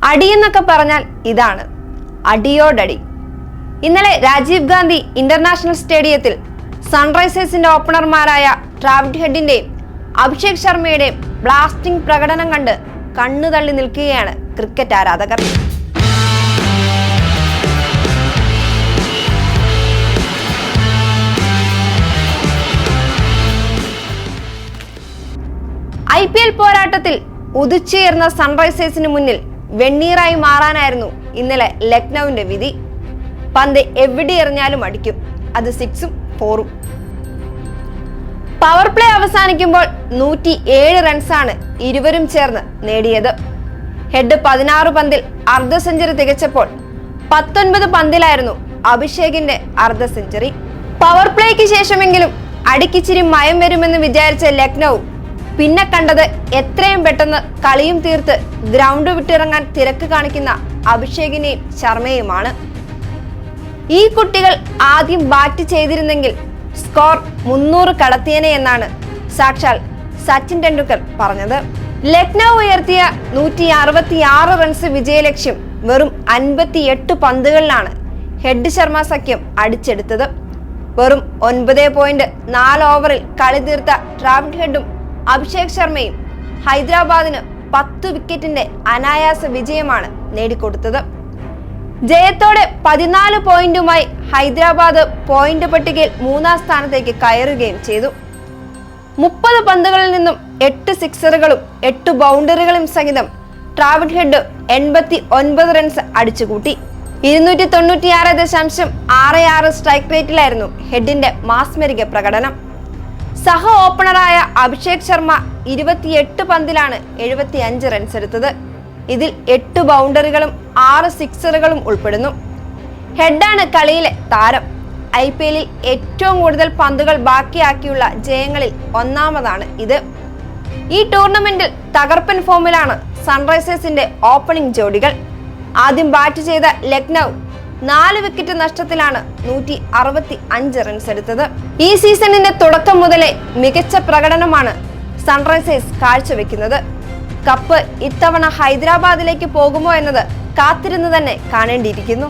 അടിയെന്നൊക്കെ പറഞ്ഞാൽ ഇതാണ്, അടിയോടടി. ഇന്നലെ രാജീവ് ഗാന്ധി ഇന്റർനാഷണൽ സ്റ്റേഡിയത്തിൽ സൺറൈസേഴ്സിന്റെ ഓപ്പണർമാരായ ട്രാവിഡ് ഹെഡിന്റെയും അഭിഷേക് ശർമ്മയുടെയും ബ്ലാസ്റ്റിംഗ് പ്രകടനം കണ്ട് കണ്ണു തള്ളി നിൽക്കുകയാണ് ക്രിക്കറ്റ് ആരാധകർ. IPL പോരാട്ടത്തിൽ ഉദിച്ചുയർന്ന സൺറൈസേഴ്സിന് മുന്നിൽ വെണ്ണീറായി മാറാനായിരുന്നു ഇന്നലെ ലക്നൌവിന്റെ വിധി. പന്ത് എവിടെ എറിഞ്ഞാലും അടിക്കും, അത് 6ഉം 4ഉം. പവർ പ്ലേ അവസാനിക്കുമ്പോൾ 107 റൺസാണ് ഇരുവരും ചേർന്ന് നേടിയത്. ഹെഡ് 16 പന്തിൽ അർദ്ധ സെഞ്ചുറി തികച്ചപ്പോൾ 19 പന്തിലായിരുന്നു അഭിഷേകിന്റെ അർദ്ധ സെഞ്ചുറി. പവർ പ്ലേക്ക് ശേഷമെങ്കിലും അടിക്കിച്ചിരി മയം വരുമെന്ന് വിചാരിച്ച ലക്നൌ പിന്നെ കണ്ടത് എത്രയും പെട്ടെന്ന് കളിയും തീർത്ത് ഗ്രൗണ്ട് വിട്ടിറങ്ങാൻ തിരക്ക് കാണിക്കുന്ന അഭിഷേകിനെയും ശർമ്മയുമാണ്. ഈ കുട്ടികൾ ആദ്യം ബാറ്റ് ചെയ്തിരുന്നെങ്കിൽ സ്കോർ 300 കടത്തിയനെ എന്നാണ് സാക്ഷാൽ സച്ചിൻ ടെണ്ടുൽക്കർ പറഞ്ഞത്. ലക്നൌ ഉയർത്തിയ 166 റൺസ് വിജയലക്ഷ്യം വെറും 58 പന്തുകളിലാണ് ഹെഡ് ശർമ്മ സഖ്യം അടിച്ചെടുത്തത്. വെറും 9.4 ഓവറിൽ കളി തീർത്ത ട്രാവിഡ് ഹെഡും അഭിഷേക് ശർമ്മയും ഹൈദരാബാദിന് 10 വിക്കറ്റിന്റെ അനായാസ വിജയമാണ് നേടിക്കൊടുത്തത്. ജയത്തോടെ 14 പോയിന്റുമായി ഹൈദരാബാദ് പോയിന്റ് പട്ടികയിൽ 3ാം സ്ഥാനത്തേക്ക് കയറുകയും ചെയ്തു. 30 പന്തുകളിൽ നിന്നും 8 സിക്സറുകളും 8 ബൗണ്ടറികളും സഹിതം ട്രാവിഡ് ഹെഡ് 89 റൺസ് അടിച്ചുകൂട്ടി. 296.66 സ്ട്രൈക്ക് റേറ്റിലായിരുന്നു ഹെഡിന്റെ മാസ്മരിക പ്രകടനം. സഹ ഓപ്പണറായ അഭിഷേക് ശർമ്മ 28 പന്തിലാണ് 75 റൺസ് എടുത്തത്. ഇതിൽ 8 ബൗണ്ടറികളും 6 സിക്സറുകളും ഉൾപ്പെടുന്നു. ഹെഡാണ് കളിയിലെ താരം. IPLൽ ഏറ്റവും കൂടുതൽ പന്തുകൾ ബാക്കിയാക്കിയുള്ള ജയങ്ങളിൽ ഒന്നാമതാണ് ഇത്. ഈ ടൂർണമെന്റിൽ തകർപ്പൻ ഫോമിലാണ് സൺറൈസേഴ്സിന്റെ ഓപ്പണിംഗ് ജോഡികൾ. ആദ്യം ബാറ്റ് ചെയ്ത ലക്നൌ 4 വിക്കറ്റ് നഷ്ടത്തിലാണ് 165 റൺസ് എടുത്തത്. ഈ സീസണിന്റെ തുടക്കം മുതലേ മികച്ച പ്രകടനമാണ് സൺറൈസേഴ്സ് കാഴ്ചവെക്കുന്നത്. കപ്പ് ഇത്തവണ ഹൈദരാബാദിലേക്ക് പോകുമോ എന്നത് കാത്തിരുന്ന് തന്നെ കാണേണ്ടിയിരിക്കുന്നു.